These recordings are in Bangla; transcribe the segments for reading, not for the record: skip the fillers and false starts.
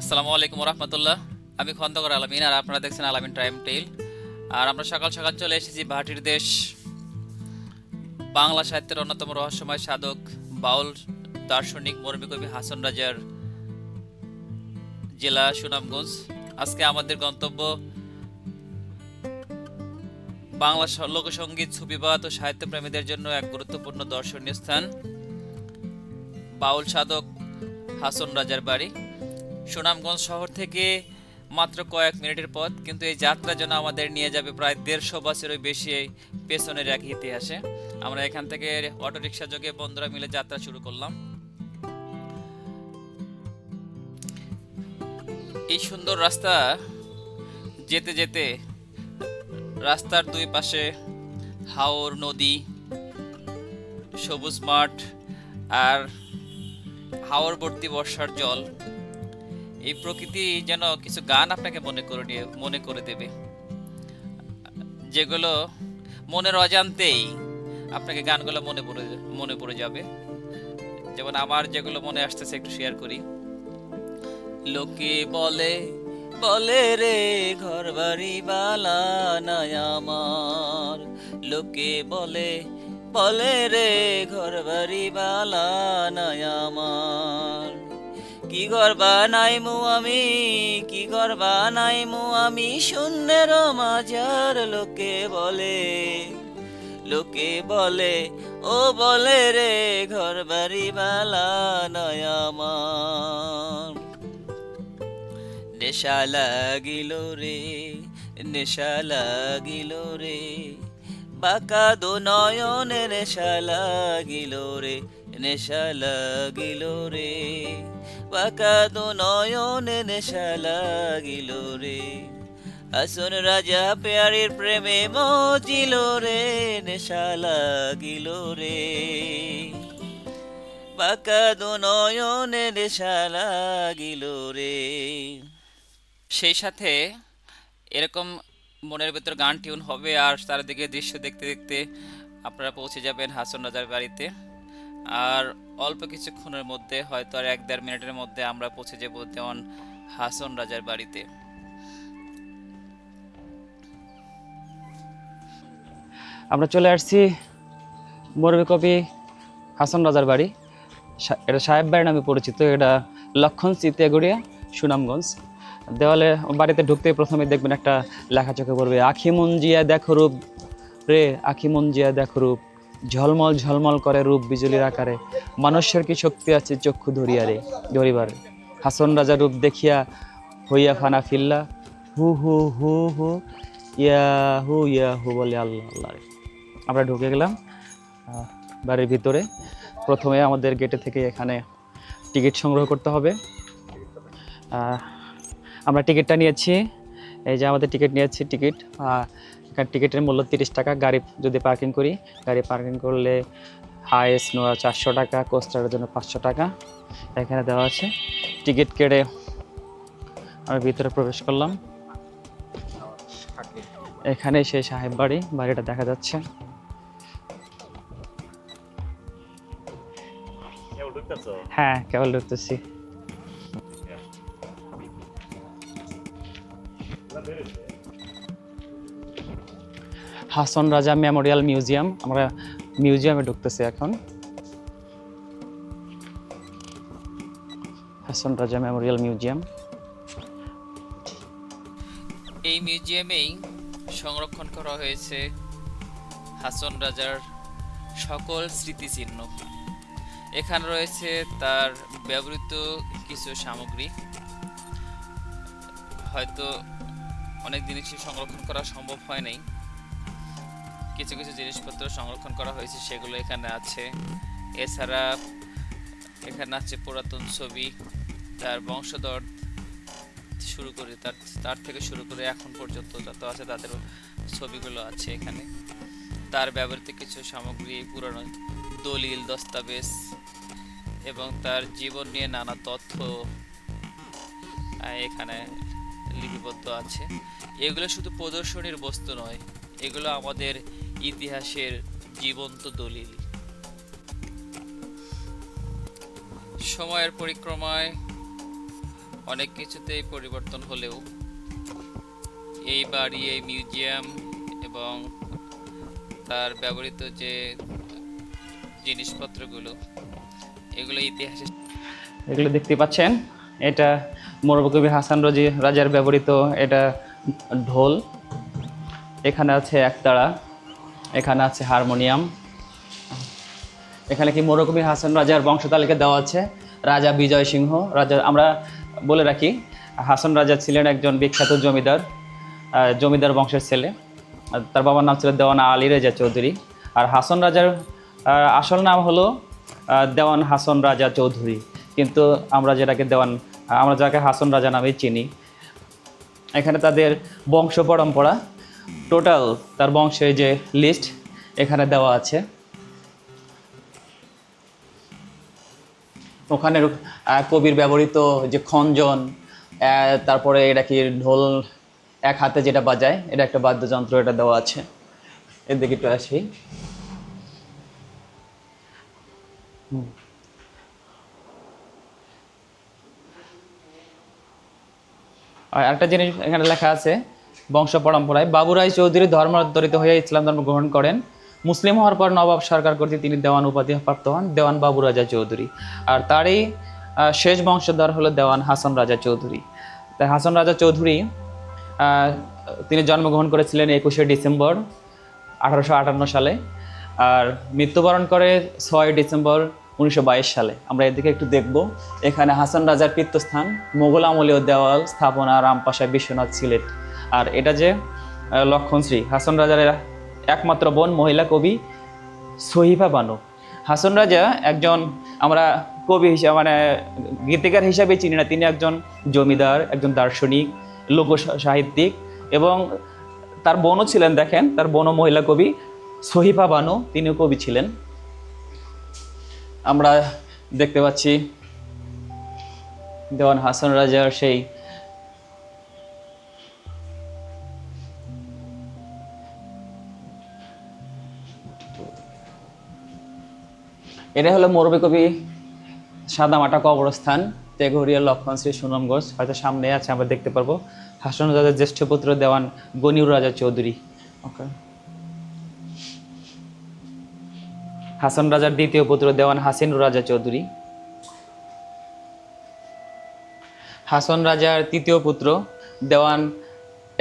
আসসালামু আলাইকুম রহমতুল্লাহ। আমি খন্দকার আলামিন আর আপনারা দেখছেন আলামিন টাইম টেইল। আর আমরা সকাল সকাল চলে এসেছি ভাটির দেশ, বাংলা সাহিত্যের অন্যতম রহস্যময় সাধক, বাউল, দার্শনিক, মরমী কবি হাসন রাজার জেলা সুনামগঞ্জ। আজকে আমাদের গন্তব্য বাংলা লোকসঙ্গীত, সুফিবাদ ও সাহিত্যপ্রেমীদের জন্য এক গুরুত্বপূর্ণ দর্শনীয় স্থান, বাউল সাধক হাসন রাজার বাড়ি। সুনামগঞ্জ শহর থেকে মাত্র কয়েক মিনিটের পথ, কিন্তু এই যাত্রা যেন আমাদের নিয়ে যাবে প্রায় 150 বছরের বেশি পেছনের এক ইতিহাসে। আমরা এখান থেকে অটোরিকশা যোগে বন্ধুরা মিলে যাত্রা শুরু করলাম। এই সুন্দর রাস্তা যেতে যেতে রাস্তার দুই পাশে হাওর নদী, সবুজ মাঠ আর হাওর ভর্তি বর্ষার জল। এই প্রকৃতি যেন কিছু গান আপনাকে মনে করে দেবে, যেগুলো মনের অজান্তেই আপনাকে গানগুলো মনে পড়ে যাবে। যেমন আমার যেগুলো মনে আসতেছে একটু শেয়ার করি। লোকে বলে বলে রে ঘর বাড়ি বালা নাই আমার, লোকে বলে বলে রে ঘর বাড়ি বালা নাই আমার। কি ঘর বানাইমু আমি, কি ঘর বানাইমু আমি শূন্যের মাঝার। লোকে বলে লোকে বলে ও বলে রে ঘর বাড়ি বালা নয় আমার। নেশা লাগিল রে, নেশা লাগিল রে, বাঁকা দো নয়নে নেশা লাগিল রে, নেশা লাগিল রে, বাঁকা দো নয়নে নেশা লাগিল রে। হাসন রাজা পেয়ারির প্রেমে মজিল রে, নেশা লাগিল রে, বাঁকা দো নয়নে নেশা লাগিল রে। সেই সাথে এরকম মনের ভেতর গান টিউন হবে আর চারিদিকে দৃশ্য দেখতে দেখতে আপনারা পৌঁছে যাবেন হাসন রাজার বাড়িতে। আর অল্প কিছুক্ষণের মধ্যে, হয়তো আর 1-1.5 মিনিটের মধ্যে আমরা পৌঁছে যাব দেওয়ান হাসন রাজার বাড়িতে। আমরা চলে আসছি মরমী কবি হাসন রাজার বাড়ি। এটা সাহেব বাড়ি নামে পরিচিত। এটা লক্ষণ চিতিয়াগুড়িয়া, সুনামগঞ্জ। দেওয়ালে বাড়িতে ঢুকতে প্রথমে দেখবেন একটা লেখা চোখে পড়বে, আখি মন জিয়া দেখো রূপ রে, আখি মন জিয়া দেখো রূপ, ঝলমল ঝলমল করে রূপ বিজুলির আকারে, মানুষের কি শক্তি আছে চক্ষু ধরিবার, হাসন রাজার রূপ দেখিয়া হইয়া ফানা ফিল্লা, হু হু হু হু ইয়া হু বলে আল্লাহ আল্লাহ। আমরা ঢুকে গেলাম বাড়ির ভিতরে। প্রথমে আমাদের গেটে থেকে এখানে টিকিট সংগ্রহ করতে হবে। আমরা টিকিটটা নিয়েছি, এই যে আমাদের টিকিট নিয়েছি। এখানে টিকিটের মূল্য 30 টাকা। গাড়ি যদি পার্কিং করি, গাড়ি পার্কিং করলে হাইয়েস্ট নেওয়া 400 টাকা, কোস্টারের জন্য 500 টাকা এখানে দেওয়া আছে। টিকিট কেটে আমি ভিতরে প্রবেশ করলাম। এখানে সেই সাহেব বাড়িটা দেখা যাচ্ছে। হ্যাঁ, কেবল ঢুকতেছি। Hason Raja Memorial museum. আমরা মিউজিয়ামে ঢুকতেছি এখন। Hason Raja Memorial museum. এই মিউজিয়ামেই সংরক্ষণ করা হয়েছে হাসন রাজার সকল স্মৃতিচিহ্ন। এখানে রয়েছে তার ব্যবহৃত কিছু সামগ্রী। হয়তো অনেক জিনিসই সংরক্ষণ করা সম্ভব হয় নাই, কিছু কিছু জিনিসপত্র সংরক্ষণ করা হয়েছে, সেগুলো এখানে আছে। এছাড়া এখানে আছে পুরাতন ছবি, তার বংশধর শুরু করে তার থেকে শুরু করে এখন পর্যন্ত যত আছে তাদের ছবিগুলো আছে এখানে। তার ব্যবহৃত কিছু সামগ্রী, পুরানো দলিল, দস্তাবেজ এবং তার জীবন নিয়ে নানা তথ্য এখানে লিপিবদ্ধ আছে। এগুলো শুধু প্রদর্শনীর বস্তু নয়, এগুলো আমাদের ইতিহাসের জীবন্ত দলিল। সময়ের পরিক্রমায় অনেক কিছুতেই পরিবর্তন হলেও এই বাড়ি, এই মিউজিয়াম এবং তার ব্যবহৃত যে জিনিসপত্রগুলো, এগুলো ইতিহাসে এগুলো দেখতে পাচ্ছেন, এটা মোরবি কবি হাসান রাজার ব্যবহৃত এটা ঢোল। এখানে আছে একতাড়া, এখানে আছে হারমোনিয়াম। এখানে কি মোরবি হাসান রাজার বংশতালিকা দেওয়া আছে। রাজা বিজয় সিংহ রাজা, আমরা বলে রাখি হাসান রাজা ছিলেন একজন বিখ্যাত জমিদার, জমিদার বংশের ছেলে। আর তার বাবার নাম ছিল দেওয়ান আলী রেজা চৌধুরী। আর হাসান রাজার আসল নাম হলো দেওয়ান হাসান রাজা চৌধুরী, কিন্তু আমরা যাকে হাসান রাজা নামে চিনি। এখানে তাদের বংশ পরম্পরা, টোটাল তার বংশের যে লিস্ট এখানে দেওয়া আছে। ওখানে কবির ব্যবহৃত যে খঞ্জন, তারপরে এটা কি ঢোল এক হাতে যেটা বাজায়, এটা একটা বাদ্যযন্ত্র, এটা দেওয়া আছে। এর দিকে একটু আসি। আর একটা জিনিস এখানে লেখা আছে, বংশ পরম্পরায় বাবুরাই চৌধুরী ধর্মান্তরিত হয়ে ইসলাম ধর্ম গ্রহণ করেন। মুসলিম হওয়ার পর নবাব সরকার কর্তৃক তিনি দেওয়ান উপাধি প্রাপ্ত হন, দেওয়ান বাবু রাজা চৌধুরী। আর তারই শেষ বংশধর হলো দেওয়ান হাসান রাজা চৌধুরী। তাই হাসান রাজা চৌধুরী তিনি জন্মগ্রহণ করেছিলেন 21শে ডিসেম্বর 1858 সালে, আর মৃত্যুবরণ করে 6 ডিসেম্বর 1922 সালে। আমরা এদিকে একটু দেখব। এখানে হাসান রাজার পীঠস্থান, মোগল আমলীয় দেওয়াল স্থাপনা, রামপাশা বিশ্বনাথ সিলেট। আর এটা যে লক্ষণশ্রী, হাসান রাজার একমাত্র বোন মহিলা কবি সহিফা বানু। হাসান রাজা একজন, আমরা কবি হিসাবে মানে গীতিকার হিসাবে চিনি না, তিনি একজন জমিদার, একজন দার্শনিক, লোক সাহিত্যিক, এবং তার বোনও ছিলেন। দেখেন, তার বোনও মহিলা কবি সহিফা বানু, তিনিও কবি ছিলেন। আমরা দেখতে পাচ্ছি দেওয়ান হাসান রাজার সেই এটা হলো মোরবি কবি সাদামাটা কবরস্থান, তেঘরিয়া লক্ষণশ্রী সুনামগঞ্জ। হয়তো সামনে আছে, আমরা দেখতে পারবো। হাসান রাজার জ্যেষ্ঠ পুত্র দেওয়ান গনিউর রাজা চৌধুরী। ওকে, হাসান রাজার দ্বিতীয় পুত্র দেওয়ান হাসিনুর রাজা চৌধুরী। হাসান রাজার তৃতীয় পুত্র দেওয়ান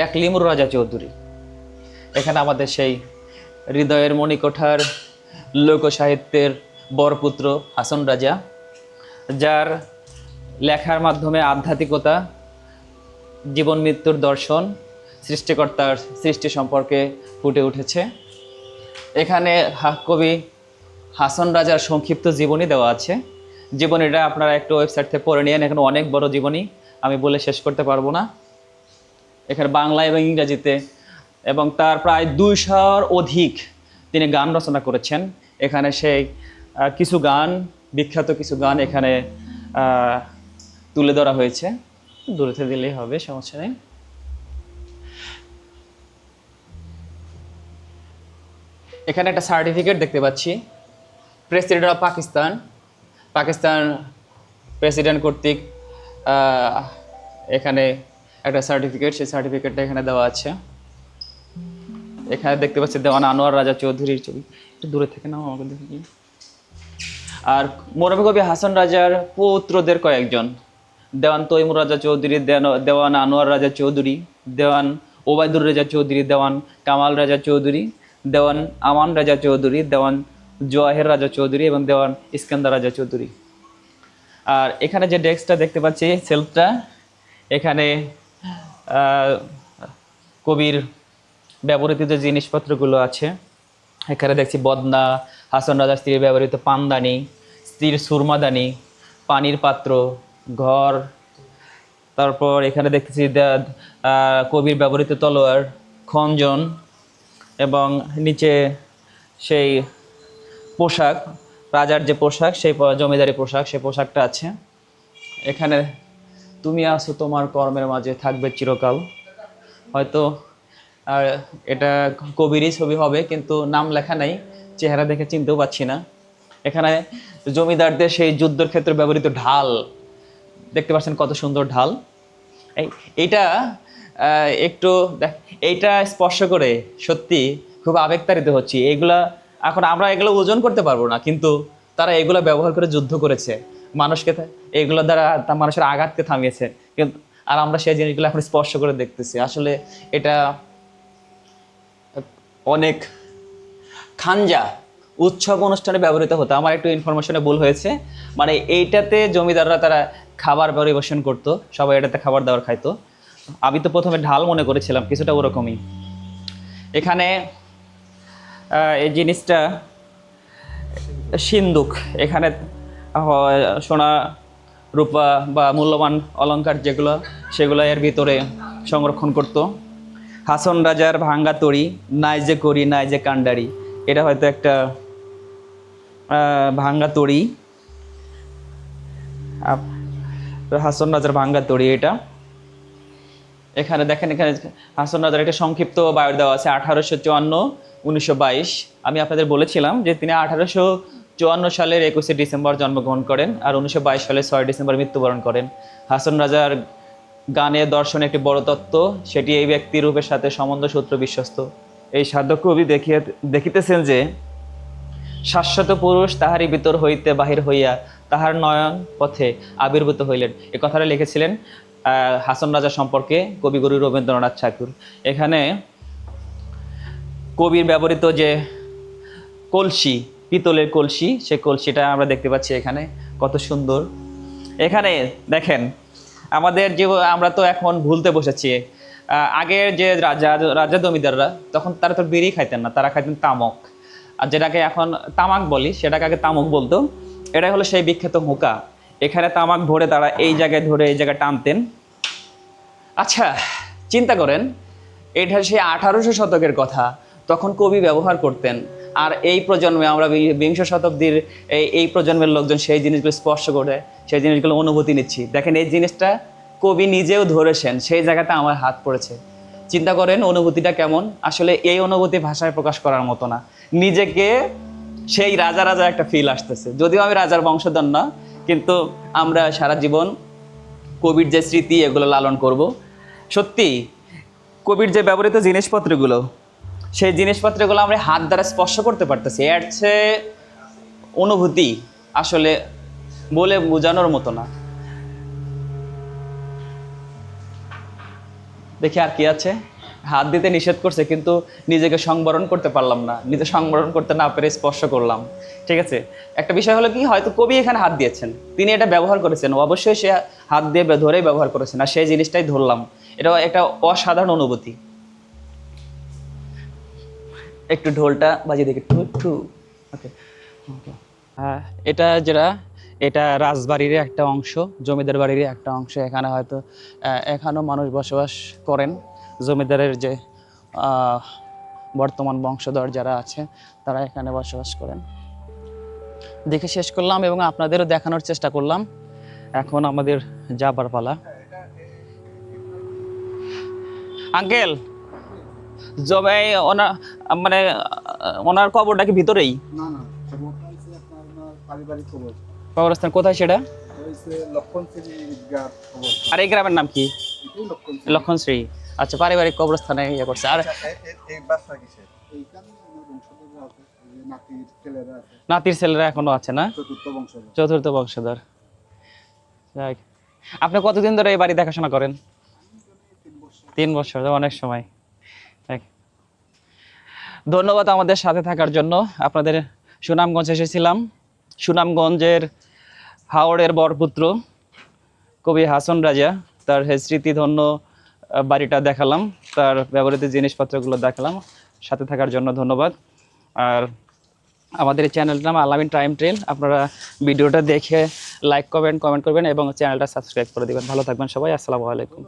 একলিমুর রাজা চৌধুরী। এখানে আমাদের সেই হৃদয়ের মণিকোঠার লোক সাহিত্যের বরপুত্র হাসান রাজা, যার লেখার মাধ্যমে আধ্যাত্মিকতা, জীবন মৃত্যুর দর্শন, সৃষ্টিকর্তার সৃষ্টি সম্পর্কে ফুটে উঠেছে। এখানে কবি হাসান রাজার সংক্ষিপ্ত জীবনী দেওয়া আছে। জীবনীটা আপনারা একটু ওয়েবসাইট থেকে পড়ে নিন, এখানে অনেক বড় জীবনী, আমি বলে শেষ করতে পারবো না। এখানে বাংলা এবং ইংরেজিতে, এবং তার প্রায় 200-র অধিক তিনি গান রচনা করেছেন। এখানে সেই কিছু গান, বিখ্যাত কিছু গান এখানে তুলে ধরা হয়েছে। দূরে দিলেই হবে, সমস্যা নেই। এখানে একটা সার্টিফিকেট দেখতে পাচ্ছি, প্রেসিডেন্ট অফ পাকিস্তান প্রেসিডেন্ট কর্তৃক এখানে একটা সার্টিফিকেট, সেই সার্টিফিকেটটা এখানে দেওয়া আছে। এখানে দেখতে পাচ্ছি দেওয়ান আনোয়ার রাজা চৌধুরীর ছবি, একটু দূরে থেকে নাও আমাকে দেখি। আর মোরবি কবি হাসান রাজার পুত্রদের কয়েকজন, দেওয়ান তৈমুর রাজা চৌধুরী, দেওয়ান আনোয়ার রাজা চৌধুরী, দেওয়ান ওবায়দুর রাজা চৌধুরী, দেওয়ান কামাল রাজা চৌধুরী, দেওয়ান আমান রাজা চৌধুরী, দেওয়ান জওয়াহের রাজা চৌধুরী এবং দেওয়ান ইস্কান্দার রাজা চৌধুরী। আর এখানে যে ডেস্কটা দেখতে পাচ্ছি, সেলফটা, এখানে কবির ব্যবহৃত যে জিনিসপত্রগুলো আছে। এখানে দেখছি বদনা, হাসান রাজার স্ত্রীর ব্যবহৃত পানদানি, স্ত্রীর সুরমাদানি, পানির পাত্র, ঘর। তারপর এখানে দেখতেছি কবির ব্যবহৃত তলোয়ার, খঞ্জন, এবং নিচে সেই পোশাক, রাজার যে পোশাক, সেই জমিদারি পোশাক, সেই পোশাকটা আছে। এখানে তুমি আছো তোমার কর্মের মাঝে থাকবে চিরকাল। হয়তো আর এটা কবিরই ছবি হবে, কিন্তু নাম লেখা নাই, চেহারা দেখে চিনতেও পাচ্ছি না। এখানে জমিদারদের সেই যুদ্ধের ক্ষেত্রে ব্যবহৃত ঢাল, দেখতে পাচ্ছেন কত সুন্দর ঢাল। এইটা একটু এইটা স্পর্শ করে সত্যি খুব আবেগতাড়িত হচ্ছি। এইগুলা এখন আমরা এগুলো ওজন করতে পারবো না, কিন্তু তারা এগুলো ব্যবহার করে যুদ্ধ করেছে মানুষকে, এইগুলো দ্বারা মানুষের আঘাতকে থামিয়েছে, কিন্তু আর আমরা সেই জিনিসগুলো এখন স্পর্শ করে দেখতেছি। আসলে এটা অনেক খাঞ্জা উৎসব অনুষ্ঠানে ব্যবহৃত হতো। আমার একটু ইনফরমেশনে ভুল হয়েছে, মানে এইটাতে জমিদাররা তারা খাবার পরিবেশন করতো, সবাই এটাতে খাবার দাবার খাইতো। আমি তো প্রথমে ঢাল মনে করেছিলাম, কিছুটা ওরকমই। এখানে এই জিনিসটা সিন্দুক, এখানে সোনা রূপা বা মূল্যবান অলংকার যেগুলো সেগুলো এর ভিতরে সংরক্ষণ করত। হাসন রাজার ভাঙ্গা তড়ি, নাই যে করি নাই যে কান্ডারি, এটা হয়তো একটা ভাঙ্গা তড়ি, হাসন রাজার ভাঙ্গা তড়ি এটা। এখানে দেখেন, এখানে হাসন রাজার একটা সংক্ষিপ্ত বায়ু দেওয়া আছে, 1854-1922। আমি আপনাদের বলেছিলাম যে তিনি 1854 সালের 21শে ডিসেম্বর জন্মগ্রহণ করেন আর 1922 সালের 6 ডিসেম্বর মৃত্যুবরণ করেন। হাসন রাজার গানে দর্শনে একটি বড় তত্ত্ব, সেটি এই ব্যক্তি রূপের সাথে সম্বন্ধ সূত্র বিশ্বস্ত। এই সাধক কবি দেখিতেছেন যে শাশ্বত পুরুষ তাহারই ভিতর হইতে বাহির হইয়া তাহার নয়ন পথে আবির্ভূত হইলেন। এই কথাটা লিখেছিলেন হাসন রাজা সম্পর্কে কবিগুরু রবীন্দ্রনাথ ঠাকুর। এখানে কবির ব্যবহৃত যে কলসি, পিতলের কলসি, সেই কলসিটা আমরা দেখতে পাচ্ছি এখানে, কত সুন্দর। এখানে দেখেন আমাদের যে, আমরা তো এখন ভুলতে বসেছি, আগের যে রাজা জমিদাররা তখন তারা তো বিড়ি খাইতেন না, তারা খাইতেন তামক, আর যেটাকে এখন তামাক বলি সেটাকে আগে তামক বলতো। এটাই হলো সেই বিখ্যাত হুঁকা। এখানে তামাক ভরে তারা এই জায়গায় ধরে এই জায়গায় টানতেন। আচ্ছা চিন্তা করেন, এটা সেই 1800 শতকের কথা, তখন কবি ব্যবহার করতেন। আর এই প্রজন্মে আমরা বিংশ শতাব্দীর এই প্রজন্মের লোকজন সেই জিনিসগুলো স্পর্শ করে সেই জিনিসগুলো অনুভূতি নিচ্ছি। দেখেন এই জিনিসটা কবি নিজেও ধরেছেন, সেই জায়গাতে আমার হাত পড়েছে। চিন্তা করেন অনুভূতিটা কেমন। আসলে এই অনুভূতি ভাষায় প্রকাশ করার মতো না। নিজেকে সেই রাজা রাজা একটা ফিল আসতেছে, যদিও আমি রাজার বংশধর না, কিন্তু আমরা সারা জীবন কবির যে স্মৃতি এগুলো লালন করব। সত্যি কবির যে ব্যবহৃত জিনিসপত্রগুলো, সেই জিনিসপত্রগুলো আমরা হাত দ্বারা স্পর্শ করতে পারতেছি, এর চেয়ে অনুভূতি আসলে বলে বোঝানোর মতো না। দেখি আর কি আছে। হাত দিতে নিষেধ করছে, কিন্তু নিজেকে সংবরণ করতে পারলাম না, নিজে সংবরণ করতে না পেরে স্পর্শ করলাম। ঠিক আছে, একটা বিষয় হলো কি, হয়তো কবি এখানে হাত দিয়েছেন, তিনি এটা ব্যবহার করেছেন, অবশ্যই সে হাত দিয়ে ধরেই ব্যবহার করেছেন, আর সেই জিনিসটাই ধরলাম। এটা একটা অসাধারণ অনুভূতি। একটু ঢোলটা বাজিয়ে দেখি, টু টু। ওকে, হ্যাঁ, এটা রাজবাড়ির একটা অংশ, জমিদার বাড়ির একটা অংশ। এখানে হয়তো এখানেও মানুষ বসবাস করেন। জমিদারের যে বর্তমান বংশধর যারা আছে তারা এখানে বসবাস করেন। দেখে শেষ করলাম এবং আপনাদেরও দেখানোর চেষ্টা করলাম। এখন আমাদের যাবার পালা। আঙ্কেল, জবে মানে ওনার কবরটা কি ভিতরেই? না না, কবরটা হচ্ছে আপনার পারিবারিক কবর। কবরস্থান কোথায় সেটা? হচ্ছে লক্ষণশ্রী ঈদগাহ কবর। আর এই গ্রামের নাম কি? এটাই লক্ষণশ্রী। লক্ষণশ্রী। আচ্ছা, পারিবারিক কবরস্থানে ইয়ে করছে। আর এই বাসা কিসের? এইখানে আমার বংশধররা আছে, এই যে নাতির ছেলেরা আছে। নাতির ছেলেরা এখনো আছে না? চতুর্থ বংশধর। চতুর্থ বংশধর। যাক, আপনি কতদিন ধরে এই বাড়ি দেখাশোনা করেন? 3 বছর, অনেক সময়। যাক, ধন্যবাদ আমাদের সাথে থাকার জন্য। আপনাদের সুনামগঞ্জ এসেছিলাম। সুনামগঞ্জের হাওড়ের বরপুত্র কবি হাসন রাজা, তার স্মৃতিধন্য বাড়িটা দেখালাম, তার ব্যবহৃত জিনিসপত্রগুলো দেখালাম। সাথে থাকার জন্য ধন্যবাদ। আর আমাদের এই চ্যানেলটার নাম আলামিন টাইম ট্রেল। আপনারা ভিডিওটা দেখে লাইক করবেন, কমেন্ট করবেন এবং চ্যানেলটা সাবস্ক্রাইব করে দেবেন। ভালো থাকবেন সবাই। আসসালামু আলাইকুম।